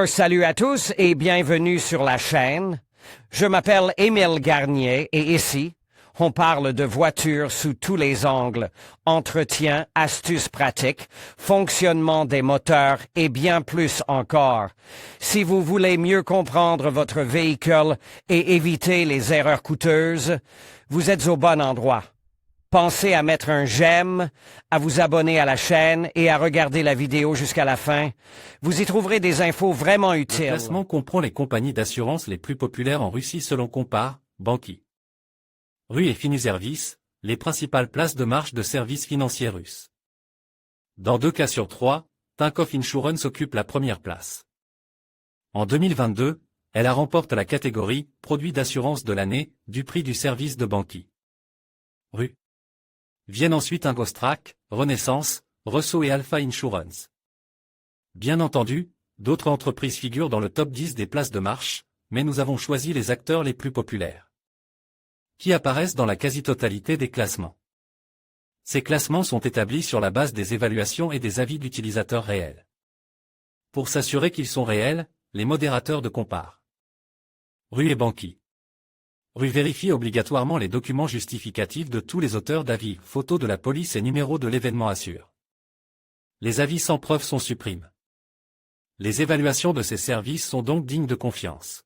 Salut à tous et bienvenue sur la chaîne. Je m'appelle Émile Garnier et ici, on parle de voitures sous tous les angles, entretien, astuces pratiques, fonctionnement des moteurs et bien plus encore. Si vous voulez mieux comprendre votre véhicule et éviter les erreurs coûteuses, vous êtes au bon endroit. Pensez à mettre un j'aime, à vous abonner à la chaîne et à regarder la vidéo jusqu'à la fin. Vous y trouverez des infos vraiment utiles. Le classement comprend les compagnies d'assurance les plus populaires en Russie selon Compare, Banki. Rue et Finiservice, les principales places de marche de services financiers russes. Dans 2 cas sur 3, Tinkoff Insurance occupe la première place. En 2022, elle a remporté la catégorie « Produit d'assurance de l'année » du prix du service de Banki. Rue. Viennent ensuite Ingostrak, Renaissance, Resso et Alpha Insurance. Bien entendu, d'autres entreprises figurent dans le top 10 des places de marche, mais nous avons choisi les acteurs les plus populaires, qui apparaissent dans la quasi-totalité des classements. Ces classements sont établis sur la base des évaluations et des avis d'utilisateurs réels. Pour s'assurer qu'ils sont réels, les modérateurs de Compare. Rue et Banki. Rue vérifie obligatoirement les documents justificatifs de tous les auteurs d'avis, photos de la police et numéro de l'événement assure. Les avis sans preuve sont supprimés. Les évaluations de ces services sont donc dignes de confiance.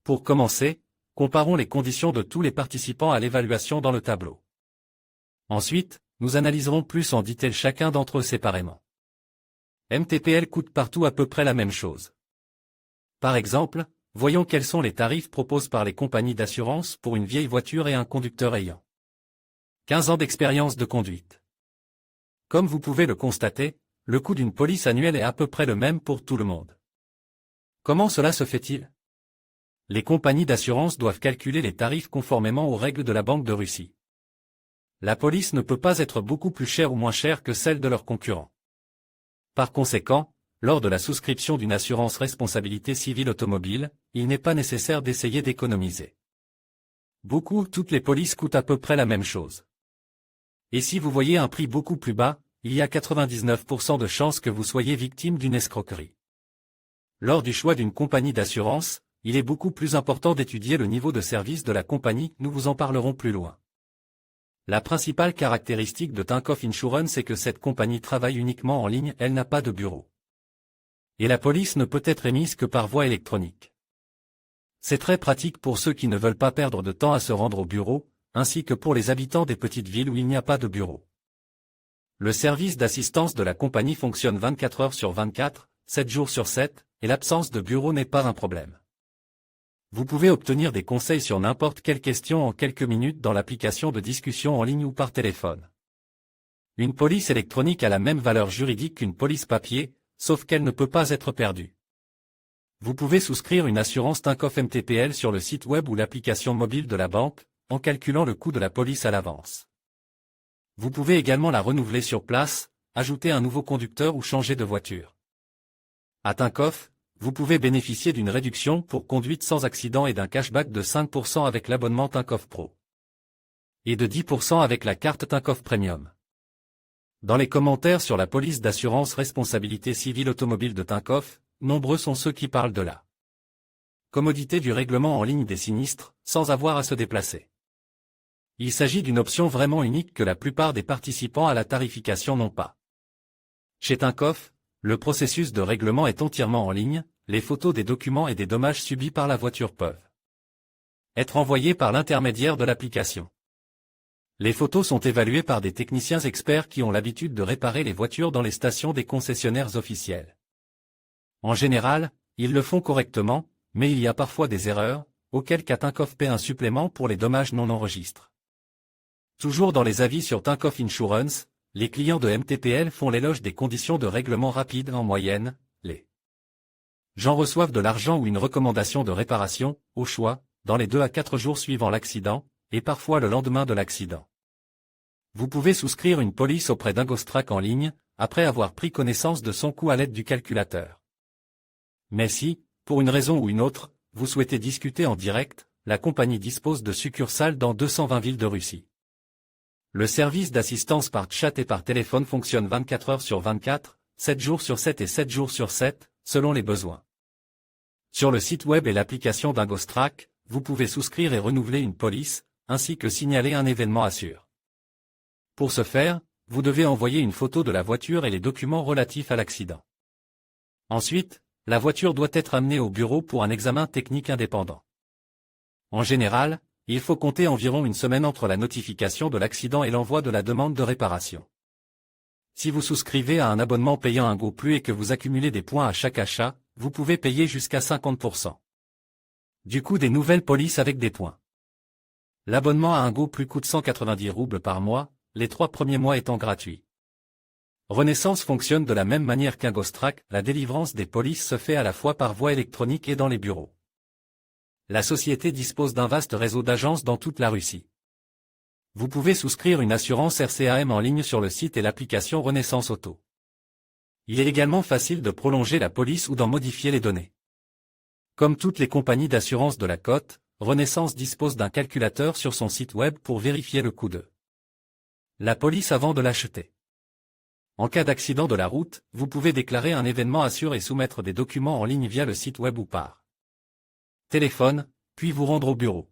Pour commencer, comparons les conditions de tous les participants à l'évaluation dans le tableau. Ensuite, nous analyserons plus en détail chacun d'entre eux séparément. MTPL coûte partout à peu près la même chose. Par exemple, voyons quels sont les tarifs proposés par les compagnies d'assurance pour une vieille voiture et un conducteur ayant 15 ans d'expérience de conduite. Comme vous pouvez le constater, le coût d'une police annuelle est à peu près le même pour tout le monde. Comment cela se fait-il? Les compagnies d'assurance doivent calculer les tarifs conformément aux règles de la Banque de Russie. La police ne peut pas être beaucoup plus chère ou moins chère que celle de leurs concurrents. Par conséquent, lors de la souscription d'une assurance responsabilité civile automobile, il n'est pas nécessaire d'essayer d'économiser. Toutes les polices coûtent à peu près la même chose. Et si vous voyez un prix beaucoup plus bas, il y a 99% de chances que vous soyez victime d'une escroquerie. Lors du choix d'une compagnie d'assurance, il est beaucoup plus important d'étudier le niveau de service de la compagnie, nous vous en parlerons plus loin. La principale caractéristique de Tinkoff Insurance est que cette compagnie travaille uniquement en ligne, elle n'a pas de bureau. Et la police ne peut être émise que par voie électronique. C'est très pratique pour ceux qui ne veulent pas perdre de temps à se rendre au bureau, ainsi que pour les habitants des petites villes où il n'y a pas de bureau. Le service d'assistance de la compagnie fonctionne 24 heures sur 24, 7 jours sur 7, et l'absence de bureau n'est pas un problème. Vous pouvez obtenir des conseils sur n'importe quelle question en quelques minutes dans l'application de discussion en ligne ou par téléphone. Une police électronique a la même valeur juridique qu'une police papier, sauf qu'elle ne peut pas être perdue. Vous pouvez souscrire une assurance Tinkoff MTPL sur le site web ou l'application mobile de la banque, en calculant le coût de la police à l'avance. Vous pouvez également la renouveler sur place, ajouter un nouveau conducteur ou changer de voiture. À Tinkoff, vous pouvez bénéficier d'une réduction pour conduite sans accident et d'un cashback de 5% avec l'abonnement Tinkoff Pro. Et de 10% avec la carte Tinkoff Premium. Dans les commentaires sur la police d'assurance responsabilité civile automobile de Tinkoff, nombreux sont ceux qui parlent de la commodité du règlement en ligne des sinistres, sans avoir à se déplacer. Il s'agit d'une option vraiment unique que la plupart des participants à la tarification n'ont pas. Chez Tinkoff, le processus de règlement est entièrement en ligne, les photos des documents et des dommages subis par la voiture peuvent être envoyées par l'intermédiaire de l'application. Les photos sont évaluées par des techniciens experts qui ont l'habitude de réparer les voitures dans les stations des concessionnaires officiels. En général, ils le font correctement, mais il y a parfois des erreurs, auquel cas Tinkoff paie un supplément pour les dommages non enregistrés. Toujours dans les avis sur Tinkoff Insurance, les clients de MTPL font l'éloge des conditions de règlement rapide en moyenne, les gens reçoivent de l'argent ou une recommandation de réparation, au choix, dans les 2 à 4 jours suivant l'accident, et parfois le lendemain de l'accident. Vous pouvez souscrire une police auprès d'Ingostrak en ligne, après avoir pris connaissance de son coût à l'aide du calculateur. Mais si, pour une raison ou une autre, vous souhaitez discuter en direct, la compagnie dispose de succursales dans 220 villes de Russie. Le service d'assistance par chat et par téléphone fonctionne 24 heures sur 24, 7 jours sur 7 et 7 jours sur 7, selon les besoins. Sur le site web et l'application d'Ingostrack, vous pouvez souscrire et renouveler une police, ainsi que signaler un événement Assure. Pour ce faire, vous devez envoyer une photo de la voiture et les documents relatifs à l'accident. Ensuite, la voiture doit être amenée au bureau pour un examen technique indépendant. En général, il faut compter environ une semaine entre la notification de l'accident et l'envoi de la demande de réparation. Si vous souscrivez à un abonnement payant un GoPlus et que vous accumulez des points à chaque achat, vous pouvez payer jusqu'à 50% du coût des nouvelles polices avec des points. L'abonnement à un GoPlus coûte 190 roubles par mois, les 3 premiers mois étant gratuits. Renaissance fonctionne de la même manière qu'Ingostrack, la délivrance des polices se fait à la fois par voie électronique et dans les bureaux. La société dispose d'un vaste réseau d'agences dans toute la Russie. Vous pouvez souscrire une assurance RCAM en ligne sur le site et l'application Renaissance Auto. Il est également facile de prolonger la police ou d'en modifier les données. Comme toutes les compagnies d'assurance de la côte, Renaissance dispose d'un calculateur sur son site web pour vérifier le coût de la police avant de l'acheter. En cas d'accident de la route, vous pouvez déclarer un événement Assure et soumettre des documents en ligne via le site web ou par téléphone, puis vous rendre au bureau.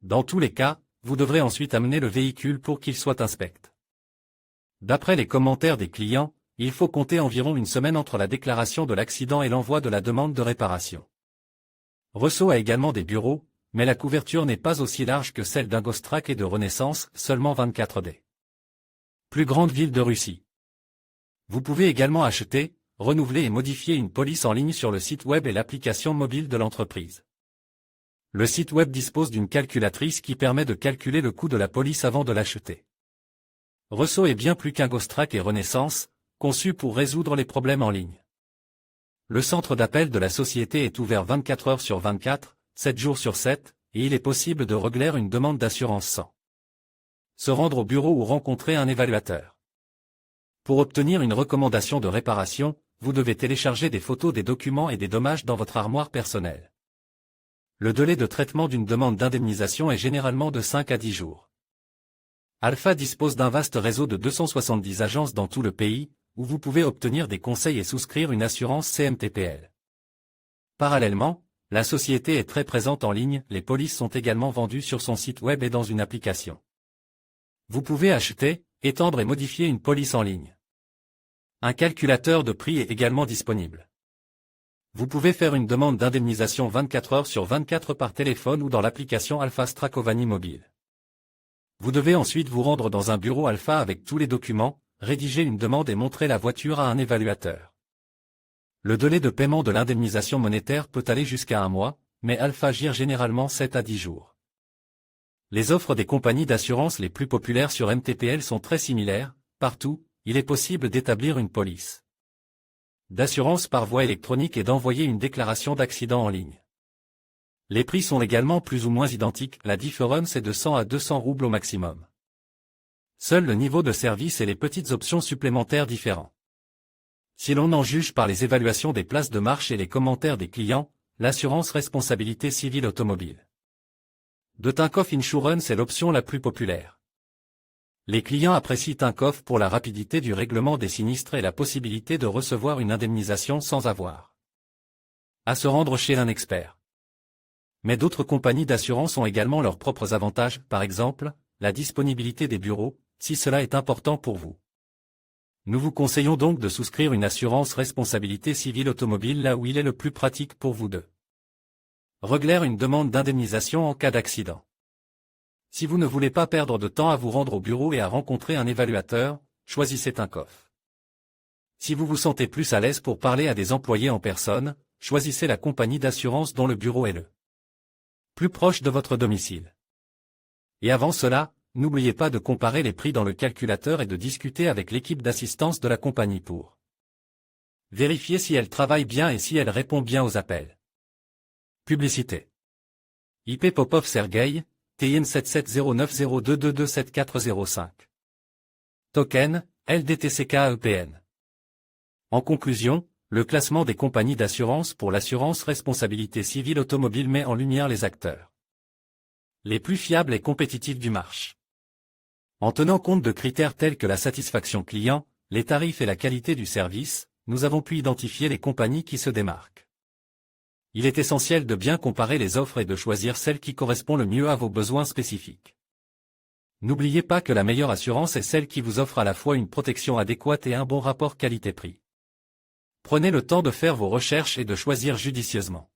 Dans tous les cas, vous devrez ensuite amener le véhicule pour qu'il soit inspecté. D'après les commentaires des clients, il faut compter environ une semaine entre la déclaration de l'accident et l'envoi de la demande de réparation. Resso a également des bureaux, mais la couverture n'est pas aussi large que celle d'Ingostrack et de Renaissance, seulement 24 des plus grandes villes de Russie. Vous pouvez également acheter, renouveler et modifier une police en ligne sur le site web et l'application mobile de l'entreprise. Le site web dispose d'une calculatrice qui permet de calculer le coût de la police avant de l'acheter. Resso est bien plus qu'Ingostrack et Renaissance, conçu pour résoudre les problèmes en ligne. Le centre d'appel de la société est ouvert 24 heures sur 24, 7 jours sur 7, et il est possible de régler une demande d'assurance sans se rendre au bureau ou rencontrer un évaluateur. Pour obtenir une recommandation de réparation, vous devez télécharger des photos des documents et des dommages dans votre armoire personnelle. Le délai de traitement d'une demande d'indemnisation est généralement de 5 à 10 jours. Alpha dispose d'un vaste réseau de 270 agences dans tout le pays, où vous pouvez obtenir des conseils et souscrire une assurance CMTPL. Parallèlement, la société est très présente en ligne, les polices sont également vendues sur son site web et dans une application. Vous pouvez acheter, étendre et modifier une police en ligne. Un calculateur de prix est également disponible. Vous pouvez faire une demande d'indemnisation 24 heures sur 24 par téléphone ou dans l'application Alpha Strakovani mobile. Vous devez ensuite vous rendre dans un bureau Alpha avec tous les documents, rédiger une demande et montrer la voiture à un évaluateur. Le délai de paiement de l'indemnisation monétaire peut aller jusqu'à 1 mois, mais Alpha gire généralement 7 à 10 jours. Les offres des compagnies d'assurance les plus populaires sur MTPL sont très similaires, partout, il est possible d'établir une police d'assurance par voie électronique et d'envoyer une déclaration d'accident en ligne. Les prix sont également plus ou moins identiques, la différence est de 100 à 200 roubles au maximum. Seul le niveau de service et les petites options supplémentaires différents. Si l'on en juge par les évaluations des places de marche et les commentaires des clients, l'assurance responsabilité civile automobile de Tinkoff Insurance est l'option la plus populaire. Les clients apprécient Tinkoff pour la rapidité du règlement des sinistres et la possibilité de recevoir une indemnisation sans avoir à se rendre chez un expert. Mais d'autres compagnies d'assurance ont également leurs propres avantages, par exemple, la disponibilité des bureaux, si cela est important pour vous. Nous vous conseillons donc de souscrire une assurance responsabilité civile automobile là où il est le plus pratique pour vous de régler une demande d'indemnisation en cas d'accident. Si vous ne voulez pas perdre de temps à vous rendre au bureau et à rencontrer un évaluateur, choisissez Tinkoff. Si vous vous sentez plus à l'aise pour parler à des employés en personne, choisissez la compagnie d'assurance dont le bureau est le plus proche de votre domicile. Et avant cela, n'oubliez pas de comparer les prix dans le calculateur et de discuter avec l'équipe d'assistance de la compagnie pour vérifier si elle travaille bien et si elle répond bien aux appels. Publicité. IP Popov Sergei, TIN 770902227405. Token, LDTCKEPN. En conclusion, le classement des compagnies d'assurance pour l'assurance responsabilité civile automobile met en lumière les acteurs les plus fiables et compétitifs du marché. En tenant compte de critères tels que la satisfaction client, les tarifs et la qualité du service, nous avons pu identifier les compagnies qui se démarquent. Il est essentiel de bien comparer les offres et de choisir celle qui correspond le mieux à vos besoins spécifiques. N'oubliez pas que la meilleure assurance est celle qui vous offre à la fois une protection adéquate et un bon rapport qualité-prix. Prenez le temps de faire vos recherches et de choisir judicieusement.